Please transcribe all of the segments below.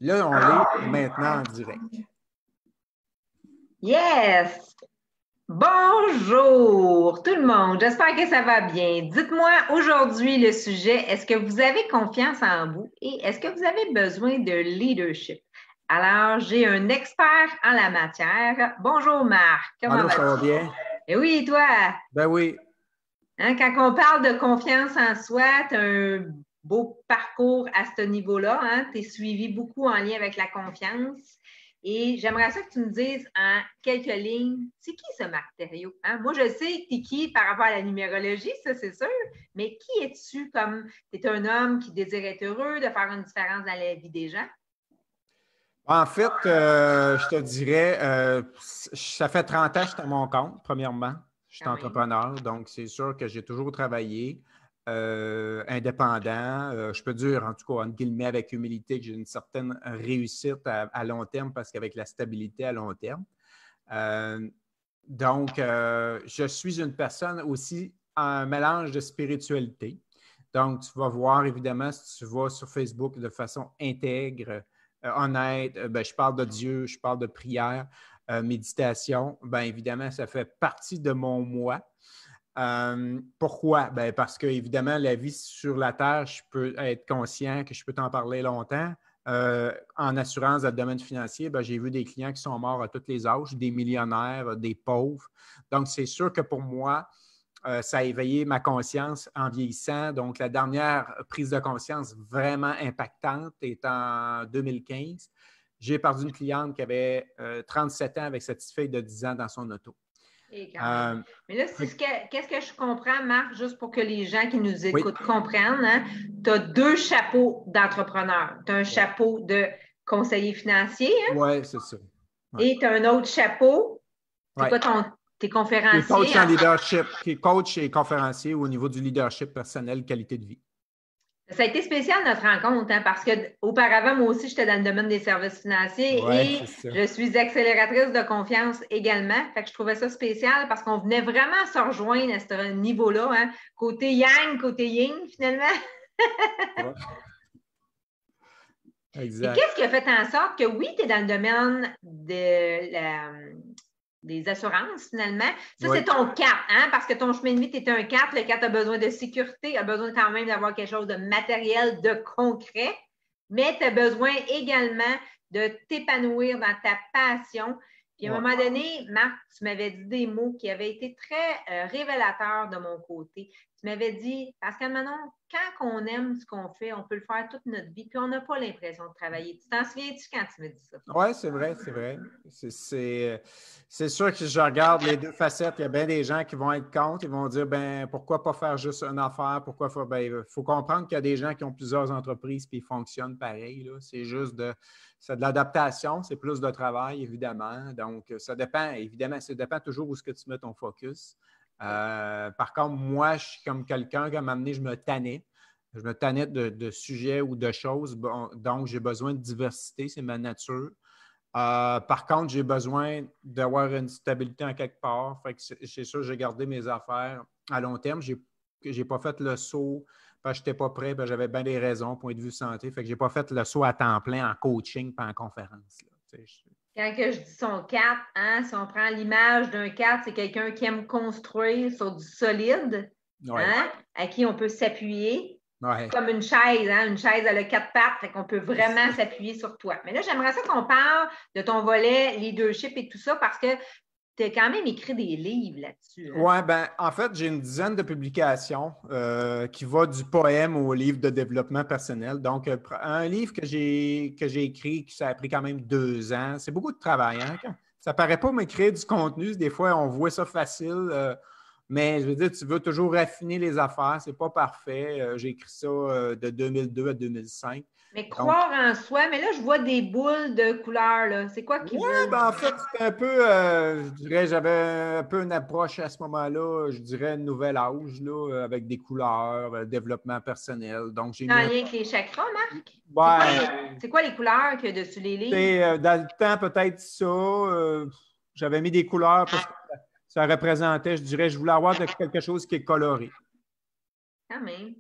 Là, on l'est maintenant en direct. Yes! Bonjour tout le monde, j'espère que ça va bien. Dites-moi aujourd'hui le sujet, est-ce que vous avez confiance en vous et est-ce que vous avez besoin de leadership? Alors, j'ai un expert en la matière. Bonjour Marc, comment Allô, ça va vas-tu? bien? Eh oui, toi, Ben oui. hein, quand on parle de confiance en soi, tu as un beau parcours à ce niveau-là. Hein? Tu es suivi beaucoup en lien avec la confiance. Et j'aimerais ça que tu me dises en quelques lignes, c'est qui ce Marc Thériault? Hein? Moi, je sais que tu es qui par rapport à la numérologie, ça c'est sûr, mais qui es-tu comme tu es un homme qui désire être heureux, de faire une différence dans la vie des gens? En fait, je te dirais, ça fait 30 ans que je suis à mon compte, premièrement. Je suis Quand même. entrepreneur, donc c'est sûr que j'ai toujours travaillé indépendant. Je peux dire, en tout cas, entre guillemets, avec humilité, que j'ai une certaine réussite à long terme parce qu'avec la stabilité à long terme. Euh, donc, je suis une personne aussi un mélange de spiritualité. Donc, tu vas voir, évidemment, si tu vas sur Facebook de façon intègre, honnête, ben, je parle de Dieu, je parle de prière, méditation, bien évidemment, ça fait partie de mon moi. Pourquoi? Ben, parce que, évidemment, la vie sur la Terre, je peux être conscient que je peux t'en parler longtemps. En assurance dans le domaine financier, ben, j'ai vu des clients qui sont morts à tous les âges, des millionnaires, des pauvres. Donc, c'est sûr que pour moi, ça a éveillé ma conscience en vieillissant. Donc, la dernière prise de conscience vraiment impactante est en 2015. J'ai perdu une cliente qui avait 37 ans avec cette fille de 10 ans dans son auto. Et quand même. Euh, Mais là, qu'est-ce que je comprends, Marc, juste pour que les gens qui nous oui. écoutent comprennent, hein? Tu as deux chapeaux d'entrepreneur. Tu as un chapeau de conseiller financier, hein? Oui, c'est ça. Ouais. Et tu as un autre chapeau. C'est Ouais. quoi tes Qui est coach conférenciers? en leadership, qui est coach et conférencier au niveau du leadership personnel, qualité de vie. Ça a été spécial notre rencontre, hein, parce que auparavant, moi aussi, j'étais dans le domaine des services financiers Oui, et c'est ça. je suis accélératrice de confiance également. Fait que je trouvais ça spécial parce qu'on venait vraiment se rejoindre à ce niveau-là, hein, côté yang, côté yin, finalement. Ouais. Puis Exact. qu'est-ce qui a fait en sorte que oui, tu es dans le domaine des assurances, finalement. Ça, Oui. c'est ton 4, hein, parce que ton chemin de vie, tu es un 4. Le 4 a besoin de sécurité, a besoin quand même d'avoir quelque chose de matériel, de concret, mais tu as besoin également de t'épanouir dans ta passion. Puis à un Ouais. moment donné, Marc, tu m'avais dit des mots qui avaient été très révélateurs de mon côté. Tu m'avais dit, parce que maintenant, quand on aime ce qu'on fait, on peut le faire toute notre vie, puis on n'a pas l'impression de travailler. Tu t'en souviens-tu quand tu me dis ça? Oui, c'est vrai, c'est vrai. C'est sûr que je regarde les deux facettes. Il y a bien des gens qui vont être contre. Ils vont dire, ben pourquoi pas faire juste une affaire? Pourquoi faut, ben, il faut comprendre qu'il y a des gens qui ont plusieurs entreprises et ils fonctionnent pareil. Là. C'est de l'adaptation, c'est plus de travail, évidemment. Donc, ça dépend, évidemment, ça dépend toujours où est-ce que tu mets ton focus. Par contre, moi, je suis comme quelqu'un qui, à un moment donné, je me tannais. Je me tannais de sujets ou de choses. Bon, donc, j'ai besoin de diversité, c'est ma nature. Par contre, j'ai besoin d'avoir une stabilité en quelque part. Fait que c'est sûr, j'ai gardé mes affaires à long terme. Je n'ai pas fait le saut parce que je n'étais pas prêt, j'avais bien des raisons, point de vue santé. Fait que je n'ai pas fait le saut à temps plein en coaching et en conférence. Là. Quand que je dis son 4, hein, si on prend l'image d'un 4, c'est quelqu'un qui aime construire sur du solide, Ouais. hein, à qui on peut s'appuyer, Ouais. comme une chaise. Hein, une chaise, elle a 4 pattes, fait qu'on peut vraiment s'appuyer sur toi. Mais là, j'aimerais ça qu'on parle de ton volet leadership et tout ça parce que tu as quand même écrit des livres là-dessus. Hein? Oui, ben, en fait, j'ai une dizaine de publications qui va du poème au livre de développement personnel. Donc, un livre que j'ai écrit, qui ça a pris quand même 2 ans. C'est beaucoup de travail. Hein? Ça ne paraît pas m'écrire du contenu. Des fois, on voit ça facile. Mais je veux dire, tu veux toujours raffiner les affaires. C'est pas parfait. J'ai écrit ça de 2002 à 2005. Mais Donc, croire en soi, mais là, je vois des boules de couleurs, là. C'est quoi qui ouais, veut ben en fait, dire? c'était un peu, je dirais, j'avais un peu une approche à ce moment-là, je dirais, nouvel âge, là, avec des couleurs, développement personnel. Donc, j'ai En mis un. lien avec les chakras, Marc? Ouais, C'est quoi les couleurs qu'il y a dessus les livres? dans le temps, peut-être ça. J'avais mis des couleurs parce que ça représentait, je dirais, je voulais avoir quelque chose qui est coloré. Quand même.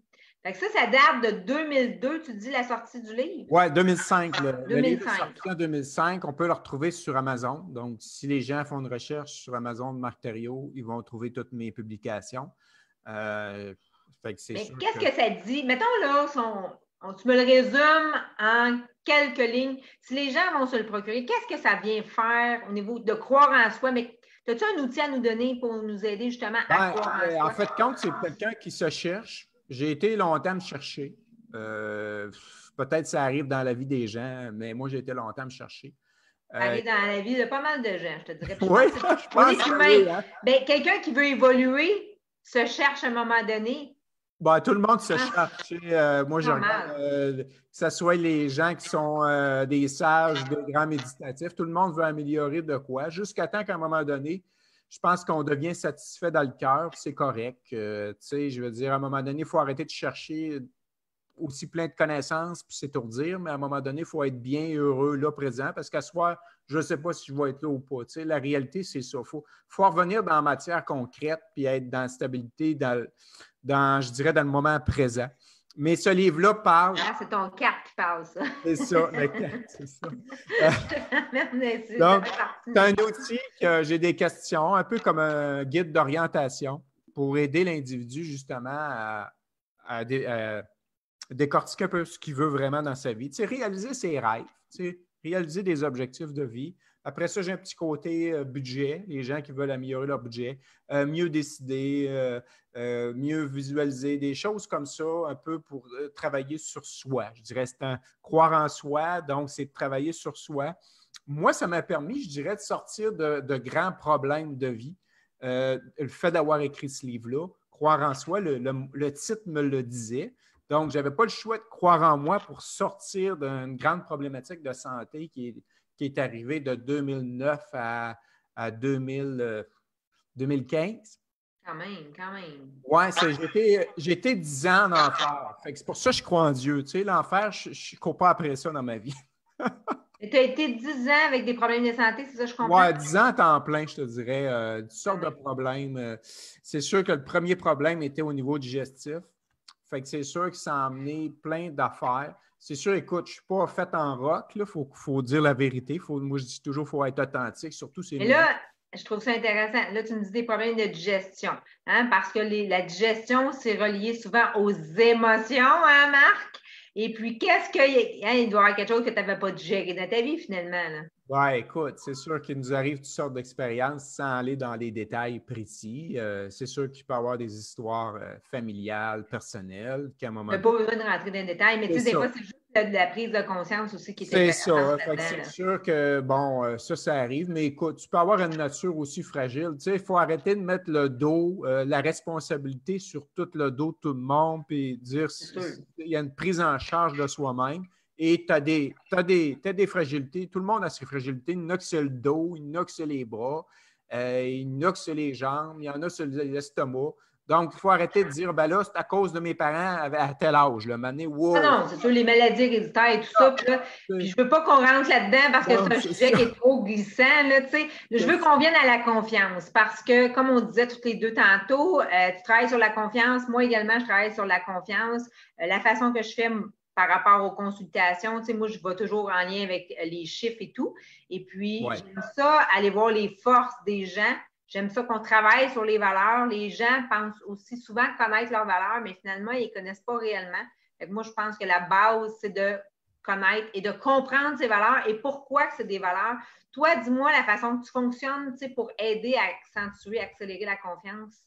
Fait que ça date de 2002, tu dis, la sortie du livre? Oui, 2005. Le livre est 2005. sorti en 2005. On peut le retrouver sur Amazon. Donc, si les gens font une recherche sur Amazon de Marc Thériault, ils vont trouver toutes mes publications. Mais qu'est-ce que ça dit? Mettons là, tu me le résumes en quelques lignes. Si les gens vont se le procurer, qu'est-ce que ça vient faire au niveau de croire en soi? Mais as-tu un outil à nous donner pour nous aider justement à croire en soi? En fait, quand c'est quelqu'un qui se cherche, j'ai été longtemps me chercher. Peut-être ça arrive dans la vie des gens, mais moi, j'ai été longtemps me chercher. Ça arrive dans la vie de pas mal de gens, je te dirais. Oui, je pense que oui, hein? Ben, quelqu'un qui veut évoluer se cherche à un moment donné. Ben, tout le monde se cherche. Moi, je regarde que ce soit les gens qui sont des sages, des grands méditatifs. Tout le monde veut améliorer de quoi, jusqu'à temps qu'à un moment donné, je pense qu'on devient satisfait dans le cœur, c'est correct. Je veux dire, à un moment donné, il faut arrêter de chercher aussi plein de connaissances, puis s'étourdir, mais à un moment donné, il faut être bien heureux là, présent, parce qu'à soir, je ne sais pas si je vais être là ou pas. La réalité, c'est ça. Il faut revenir dans la matière concrète, puis être dans la stabilité, je dirais, dans le moment présent. Mais ce livre-là parle... Ah, c'est ton 4 qui parle, ça. C'est ça, le 4, c'est ça. Donc, c'est un outil que j'ai des questions, un peu comme un guide d'orientation pour aider l'individu, justement, à décortiquer un peu ce qu'il veut vraiment dans sa vie. Réaliser ses rêves, réaliser des objectifs de vie. Après ça, j'ai un petit côté budget, les gens qui veulent améliorer leur budget, mieux décider, mieux visualiser, des choses comme ça, un peu pour travailler sur soi. Je dirais, c'est croire en soi, donc c'est de travailler sur soi. Moi, ça m'a permis, je dirais, de sortir de grands problèmes de vie. Le fait d'avoir écrit ce livre-là, Croire en soi, le titre me le disait. Donc, je n'avais pas le choix de croire en moi pour sortir d'une grande problématique de santé qui est arrivée de 2009 à 2015. Quand même. Oui, j'ai été 10 ans en enfer. C'est pour ça que je crois en Dieu. L'enfer, je ne cours pas après ça dans ma vie. Tu as été 10 ans avec des problèmes de santé, c'est ça, je comprends? Oui, 10 ans à temps plein, je te dirais. Toutes sortes de problèmes. C'est sûr que le premier problème était au niveau digestif. Fait que c'est sûr que ça a amené plein d'affaires. C'est sûr, écoute, je ne suis pas fait en rock. Il faut dire la vérité. Moi, je dis toujours qu'il faut être authentique, surtout c'est. Mais là, je trouve ça intéressant. Là, tu nous dis des problèmes de digestion. Parce que la digestion, c'est relié souvent aux émotions, hein, Marc? Et puis, il doit y avoir quelque chose que tu n'avais pas digéré dans ta vie, finalement. Oui, écoute, c'est sûr qu'il nous arrive toutes sortes d'expériences sans aller dans les détails précis. C'est sûr qu'il peut y avoir des histoires familiales, personnelles, qu'à un moment donné. Tu n'as pas besoin de rentrer dans les détails, mais tu sais, des fois, c'est juste de la prise de conscience aussi qui est intéressante. C'est ça. C'est sûr que, bon, ça arrive, mais écoute, tu peux avoir une nature aussi fragile. Tu sais, il faut arrêter de mettre le dos, la responsabilité sur tout le dos de tout le monde, puis dire qu'il y a une prise en charge de soi-même. Et tu as des fragilités. Tout le monde a ses fragilités. Il y en a que c'est le dos, il y en a que c'est les bras, il y en a que c'est les jambes, il y en a que c'est l'estomac. Donc, il faut arrêter de dire, ben là, c'est à cause de mes parents à tel âge. Là. Wow. Non, c'est sûr, les maladies héréditaires et tout ça. Puis je ne veux pas qu'on rentre là-dedans parce que c'est un sujet qui est trop glissant. Là, je veux qu'on vienne à la confiance parce que, comme on disait toutes les deux tantôt, tu travailles sur la confiance. Moi également, je travaille sur la confiance. La façon que je fais par rapport aux consultations, moi, je vais toujours en lien avec les chiffres et tout. Et puis, j'aime ça, aller voir les forces des gens. J'aime ça qu'on travaille sur les valeurs. Les gens pensent aussi souvent connaître leurs valeurs, mais finalement, ils ne les connaissent pas réellement. Fait que moi, je pense que la base, c'est de connaître et de comprendre ces valeurs et pourquoi c'est des valeurs. Toi, dis-moi la façon que tu fonctionnes pour aider à accentuer, accélérer la confiance.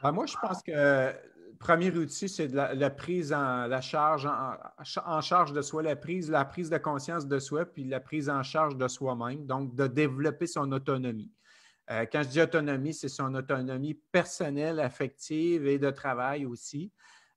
Moi, je pense que le premier outil, c'est la prise en charge de soi, la prise de conscience de soi, puis la prise en charge de soi-même, donc de développer son autonomie. Quand je dis autonomie, c'est son autonomie personnelle, affective et de travail aussi.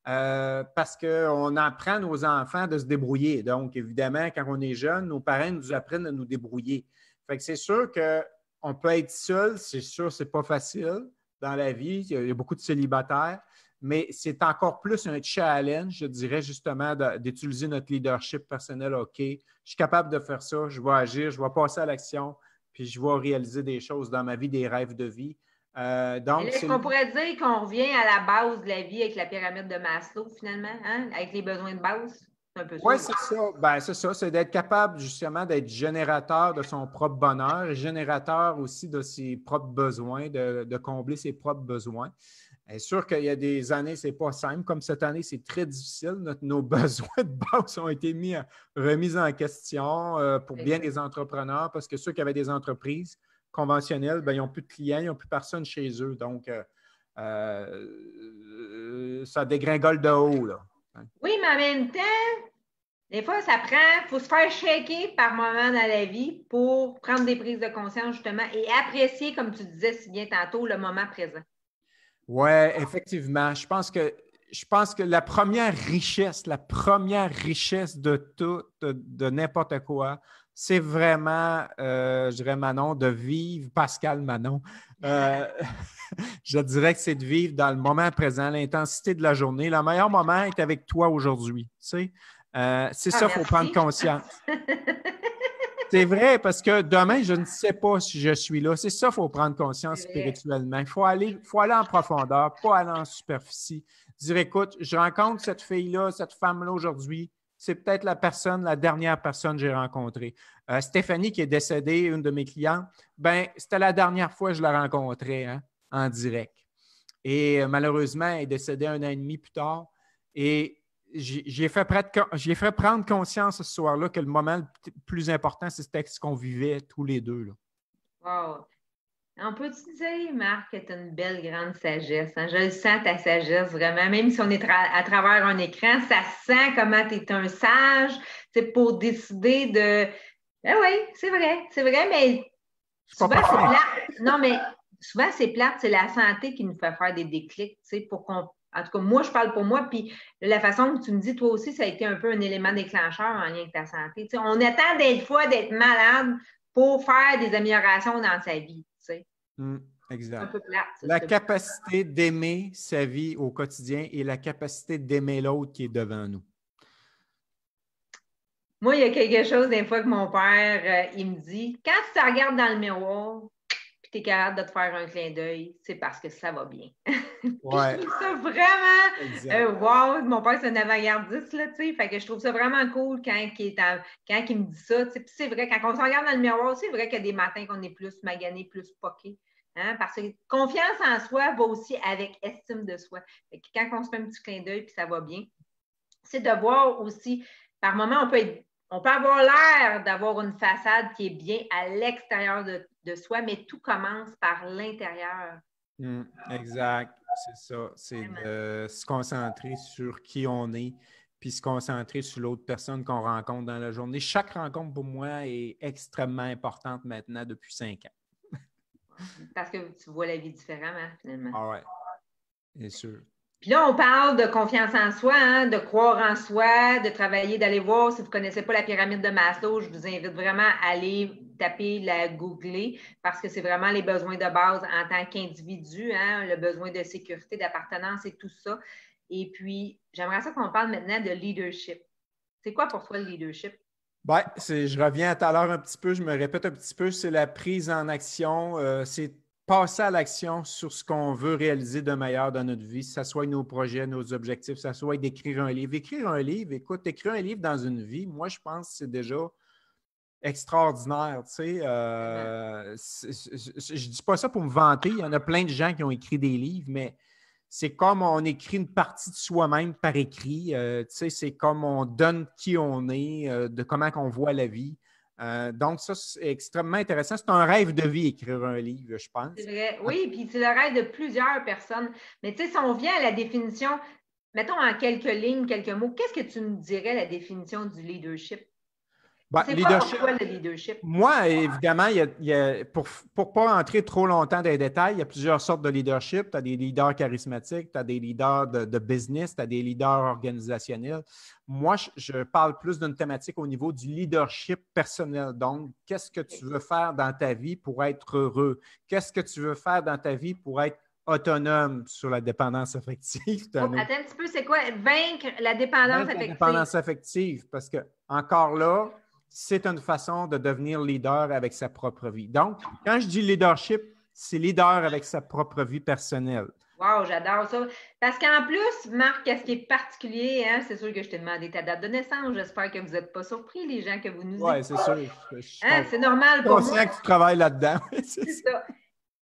Parce qu'on apprend à nos enfants de se débrouiller. Donc, évidemment, quand on est jeune, nos parents nous apprennent à nous débrouiller. Fait que c'est sûr qu'on peut être seul, c'est sûr, c'est pas facile dans la vie. Il y a beaucoup de célibataires, mais c'est encore plus un challenge, je dirais justement, d'utiliser notre leadership personnel. OK, je suis capable de faire ça, je vais agir, je vais passer à l'action, puis je vais réaliser des choses dans ma vie, des rêves de vie. Donc, est-ce qu'on pourrait dire qu'on revient à la base de la vie avec la pyramide de Maslow, finalement, hein? Avec les besoins de base? C'est un peu ça. Oui, c'est ça. Ben, c'est ça. C'est d'être capable, justement, d'être générateur de son propre bonheur et générateur aussi de ses propres besoins, de combler ses propres besoins. C'est sûr qu'il y a des années, ce n'est pas simple. Comme cette année, c'est très difficile. Nos besoins de base ont été remis en question pour bien des entrepreneurs parce que ceux qui avaient des entreprises conventionnelles, ben, ils n'ont plus de clients, ils n'ont plus personne chez eux. Donc, ça dégringole de haut, là. Oui, mais en même temps, des fois, il faut se faire shaker par moment dans la vie pour prendre des prises de conscience, justement, et apprécier, comme tu disais si bien tantôt, le moment présent. Oui, effectivement. Je pense que la première richesse de tout, de n'importe quoi, c'est vraiment, je dirais Manon, de vivre, Pascal Manon, je dirais que c'est de vivre dans le moment présent, l'intensité de la journée. Le meilleur moment est avec toi aujourd'hui. Tu sais? C'est ça, il faut prendre conscience. C'est vrai, parce que demain, je ne sais pas si je suis là. C'est ça, il faut prendre conscience spirituellement. Il faut aller en profondeur, pas aller en superficie. Dire, écoute, je rencontre cette fille-là, cette femme-là aujourd'hui. C'est peut-être la dernière personne que j'ai rencontrée. Stéphanie, qui est décédée, une de mes clientes, ben, c'était la dernière fois que je la rencontrais, hein, en direct. Et malheureusement, elle est décédée 1 an et demi plus tard. Et j'ai fait prendre conscience ce soir-là que le moment le plus important, c'était ce qu'on vivait tous les deux. Là. Wow! On peut-tu dire, Marc, que tu as une belle grande sagesse? Hein? Je le sens, ta sagesse, vraiment. Même si on est à travers un écran, ça sent comment tu es un sage. C'est pour décider de... Ah oui, c'est vrai, mais souvent, c'est plate. Non, mais souvent, c'est plate. C'est la santé qui nous fait faire des déclics, tu sais, pour qu'on... En tout cas, moi, je parle pour moi, puis la façon que tu me dis, toi aussi, ça a été un peu un élément déclencheur en lien avec ta santé. Tu sais, on attend d'être malade pour faire des améliorations dans sa vie, tu sais. Exact. Un peu plate, la capacité d'aimer sa vie au quotidien et la capacité d'aimer l'autre qui est devant nous. Moi, il y a quelque chose des fois que mon père, il me dit, quand tu te regardes dans le miroir, puis tu es capable de te faire un clin d'œil, c'est parce que ça va bien. Ouais. Je trouve ça vraiment, wow, mon père, c'est un avant-gardiste, là, tu sais, fait que je trouve ça vraiment cool quand il me dit ça, tu sais, puis c'est vrai, quand on se regarde dans le miroir, c'est vrai qu'il y a des matins qu'on est plus magané, plus poqué, hein, parce que confiance en soi va aussi avec estime de soi. Fait que quand on se fait un petit clin d'œil, puis ça va bien, c'est de voir aussi, par moment, on peut avoir l'air d'avoir une façade qui est bien à l'extérieur de soi, mais tout commence par l'intérieur. Exact, c'est ça. C'est de se concentrer sur qui on est, puis se concentrer sur l'autre personne qu'on rencontre dans la journée. Chaque rencontre, pour moi, est extrêmement importante maintenant depuis 5 ans. Parce que tu vois la vie différemment, finalement. Ah ouais, bien sûr. Puis là, on parle de confiance en soi, hein, de croire en soi, de travailler, d'aller voir. Si vous ne connaissez pas la pyramide de Maslow, je vous invite vraiment à aller taper, la googler, parce que c'est vraiment les besoins de base en tant qu'individu, hein, le besoin de sécurité, d'appartenance et tout ça. Et puis, j'aimerais ça qu'on parle maintenant de leadership. C'est quoi pour toi le leadership? Bien, je reviens à tout à l'heure un petit peu, je me répète un petit peu, c'est la prise en action, c'est passer à l'action sur ce qu'on veut réaliser de meilleur dans notre vie, que ce soit nos projets, nos objectifs, que ce soit d'écrire un livre. Écrire un livre, écoute, écrire un livre dans une vie, moi, je pense que c'est déjà extraordinaire. Tu sais, je ne dis pas ça pour me vanter, il y en a plein de gens qui ont écrit des livres, mais c'est comme on écrit une partie de soi-même par écrit. Tu sais, c'est comme on donne qui on est, de comment on voit la vie. Donc, ça, c'est extrêmement intéressant. C'est un rêve de vie, écrire un livre, je pense. C'est vrai. Oui, puis c'est le rêve de plusieurs personnes. Mais tu sais, si on vient à la définition, mettons en quelques lignes, quelques mots, qu'est-ce que tu nous dirais la définition du leadership? C'est quoi pour toi le leadership? Moi, évidemment, pour ne pas entrer trop longtemps dans les détails, il y a plusieurs sortes de leadership. Tu as des leaders charismatiques, tu as des leaders de business, tu as des leaders organisationnels. Moi, je parle plus d'une thématique au niveau du leadership personnel. Donc, qu'est-ce que tu veux faire dans ta vie pour être heureux? Qu'est-ce que tu veux faire dans ta vie pour être autonome sur la dépendance affective? Attends un petit peu, c'est quoi? Vaincre la dépendance affective. La dépendance affective, parce que, encore là, c'est une façon de devenir leader avec sa propre vie. Donc, quand je dis leadership, c'est leader avec sa propre vie personnelle. Wow, j'adore ça. Parce qu'en plus, Marc, ce qui est particulier, hein, c'est sûr que je t'ai demandé ta date de naissance. J'espère que vous n'êtes pas surpris, les gens que vous nous Oui, écoutez. c'est sûr. Hein, c'est normal pour moi. Conscient que tu travailles là-dedans. C'est ça.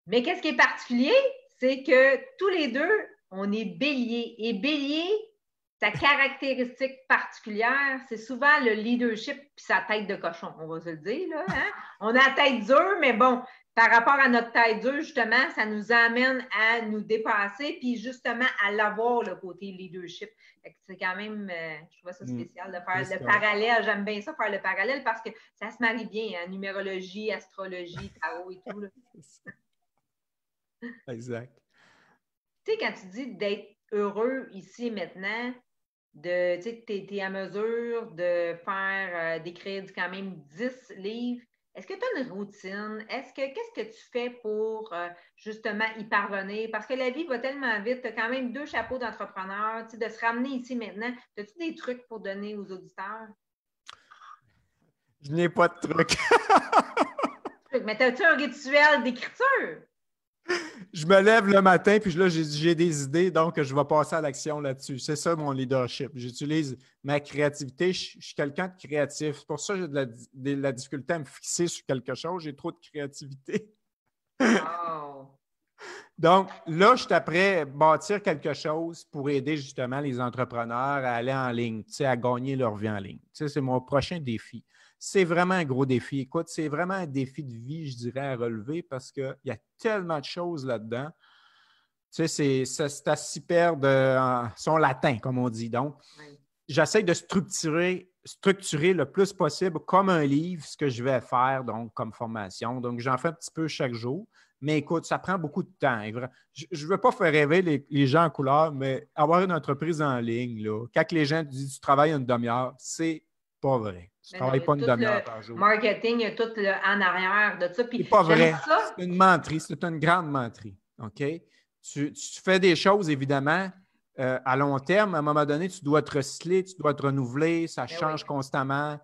Mais qu'est-ce qui est particulier, c'est que tous les deux, on est bélier. Et bélier, sa caractéristique particulière, c'est souvent le leadership puis sa tête de cochon, on va se le dire. Là, hein? On a la tête dure, mais bon, par rapport à notre tête dure, justement, ça nous amène à nous dépasser puis justement à l'avoir, le côté leadership. C'est quand même, je trouve ça spécial de faire le parallèle. J'aime bien ça, faire le parallèle parce que ça se marie bien, hein? Numérologie, astrologie, tarot et tout. Là. Exact. Tu sais, quand tu dis d'être heureux ici et maintenant, tu es à mesure de faire, d'écrire quand même 10 livres. Est-ce que tu as une routine? Qu'est-ce que tu fais pour justement y parvenir? Parce que la vie va tellement vite. Tu as quand même 2 chapeaux d'entrepreneur. De se ramener ici maintenant. As-tu des trucs pour donner aux auditeurs? Je n'ai pas de trucs. Mais as-tu un rituel d'écriture? Je me lève le matin, puis là, j'ai des idées, donc je vais passer à l'action là-dessus. C'est ça mon leadership. J'utilise ma créativité. Je suis quelqu'un de créatif. C'est pour ça que j'ai de la difficulté à me fixer sur quelque chose. J'ai trop de créativité. Wow. Donc, là, je suis après bâtir quelque chose pour aider justement les entrepreneurs à aller en ligne, à gagner leur vie en ligne. C'est mon prochain défi. C'est vraiment un gros défi. Écoute, c'est vraiment un défi de vie, je dirais, à relever parce qu'il y a tellement de choses là-dedans. C'est à s'y perdre son latin, comme on dit. Donc, j'essaie de structurer le plus possible comme un livre ce que je vais faire donc comme formation. Donc, j'en fais un petit peu chaque jour. Mais écoute, ça prend beaucoup de temps. Je ne veux pas faire rêver les gens en couleur, mais avoir une entreprise en ligne, là, quand les gens disent tu travailles une demi-heure, c'est pas vrai. Tu ne travailles pas une demi-heure par jour. Marketing, il y a tout en arrière de ça. C'est pas vrai. C'est une menterie. C'est une grande menterie. OK? Tu fais des choses, évidemment, à long terme. À un moment donné, tu dois te recycler, tu dois te renouveler. Ça change constamment.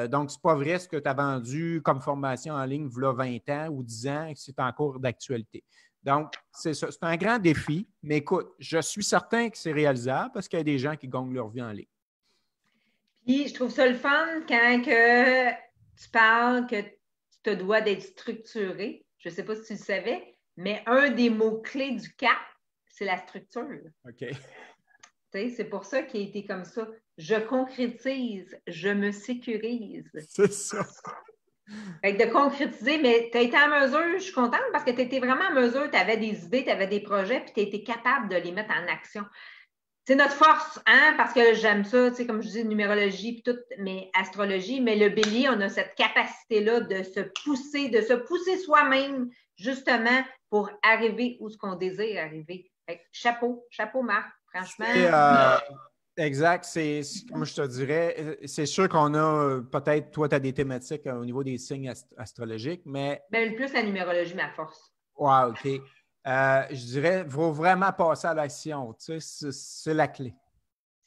Donc, ce n'est pas vrai ce que tu as vendu comme formation en ligne il y a 20 ans ou 10 ans et que c'est en cours d'actualité. Donc, c'est ça. C'est un grand défi. Mais écoute, je suis certain que c'est réalisable parce qu'il y a des gens qui gagnent leur vie en ligne. Puis, je trouve ça le fun quand que tu parles que tu te dois d'être structuré. Je ne sais pas si tu le savais, mais un des mots-clés du CAP, c'est la structure. OK. C'est pour ça qu'il a été comme ça. Je concrétise, je me sécurise. C'est ça. Fait que de concrétiser, mais tu as été en mesure, je suis contente parce que tu étais vraiment en mesure, tu avais des idées, tu avais des projets, puis tu as été capable de les mettre en action. C'est notre force, hein, parce que j'aime ça, tu sais, comme je dis, numérologie, puis tout, mais astrologie, mais le bélier, on a cette capacité-là de se pousser soi-même, justement, pour arriver où ce qu'on désire arriver. Fait que chapeau Marc, franchement. Exact, comme je te dirais, c'est sûr qu'on a, peut-être, toi, tu as des thématiques au niveau des signes astrologiques, mais... Ben, le plus la numérologie, ma force. Wow, OK. Je dirais, il faut vraiment passer à l'action. Tu sais, c'est la clé.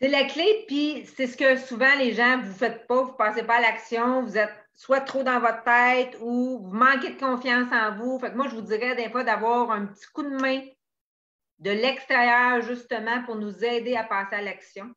C'est la clé, puis c'est ce que souvent les gens, vous ne faites pas, vous ne passez pas à l'action, vous êtes soit trop dans votre tête ou vous manquez de confiance en vous. Fait que moi, je vous dirais des fois d'avoir un petit coup de main de l'extérieur, justement, pour nous aider à passer à l'action.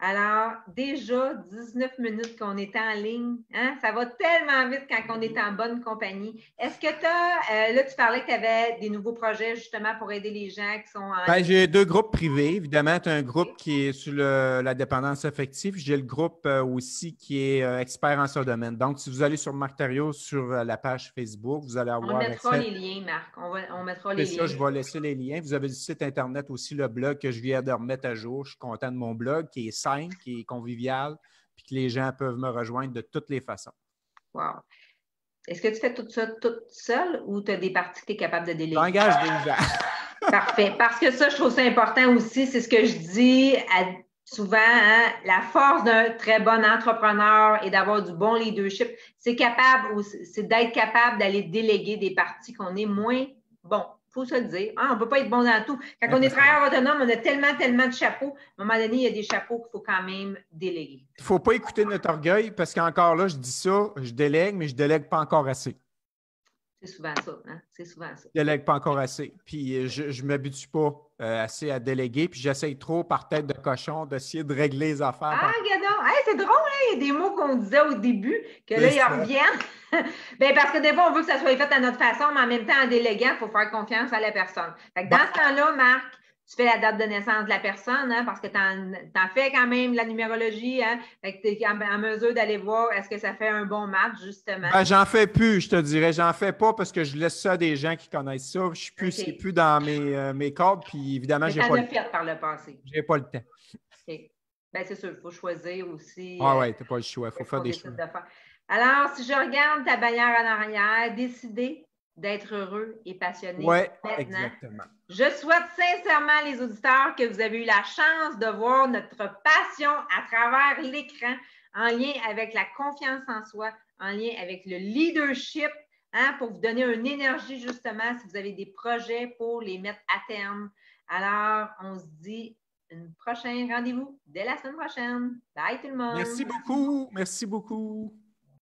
Alors, déjà, 19 minutes qu'on est en ligne, hein? Ça va tellement vite quand on est en bonne compagnie. Est-ce que tu as, là, tu parlais que tu avais des nouveaux projets justement pour aider les gens qui sont en ligne? J'ai 2 groupes privés. Évidemment, tu as un groupe qui est sur la dépendance affective. J'ai le groupe aussi qui est expert en ce domaine. Donc, si vous allez sur Marc Thériault sur la page Facebook, vous allez avoir... On mettra les liens, Marc. On mettra les liens. C'est ça, je vais laisser les liens. Vous avez le site Internet aussi, le blog que je viens de remettre à jour. Je suis content de mon blog qui est simple, qui est convivial, puis que les gens peuvent me rejoindre de toutes les façons. Wow. Est-ce que tu fais tout ça toute seule ou tu as des parties que tu es capable de déléguer? J'engage des gens. Parfait. Parce que ça, je trouve ça important aussi. C'est ce que je dis souvent. Hein, la force d'un très bon entrepreneur et d'avoir du bon leadership, c'est d'être capable d'aller déléguer des parties qu'on est moins bon. Il faut se le dire. Hein, on ne peut pas être bon dans tout. Quand on est travailleur autonome, on a tellement de chapeaux. À un moment donné, il y a des chapeaux qu'il faut quand même déléguer. Il ne faut pas écouter notre orgueil parce qu'encore là, je dis ça, je délègue, mais je ne délègue pas encore assez. C'est souvent ça, hein? C'est souvent ça. Je délègue pas encore assez. Puis je ne m'habitue pas assez à déléguer. Puis j'essaye trop par tête de cochon d'essayer de régler les affaires. Ah, regarde, hey, c'est drôle, hein? Il y a des mots qu'on disait au début, que là, ils reviennent. Bien, parce que des fois, on veut que ça soit fait à notre façon, mais en même temps, en déléguant, il faut faire confiance à la personne. Fait que dans ce temps-là, Marc, tu fais la date de naissance de la personne, hein, parce que tu en fais quand même la numérologie, hein, fait que tu es en mesure d'aller voir est-ce que ça fait un bon match, justement. Ben, j'en fais plus, je te dirais. J'en fais pas parce que je laisse ça à des gens qui connaissent ça. Je suis plus, c'est plus dans mes cordes, puis évidemment, j'ai pas, fait par le passé. J'ai pas le temps. Okay. Ben, c'est sûr, il faut choisir aussi. Ah ouais, t'as pas le choix, il faut faire des choix. Alors, si je regarde ta bannière en arrière, décider d'être heureux et passionné maintenant. Exactement. Je souhaite sincèrement, les auditeurs, que vous avez eu la chance de voir notre passion à travers l'écran en lien avec la confiance en soi, en lien avec le leadership, hein, pour vous donner une énergie, justement, si vous avez des projets pour les mettre à terme. Alors, on se dit un prochain rendez-vous dès la semaine prochaine. Bye tout le monde. Merci beaucoup. Merci beaucoup.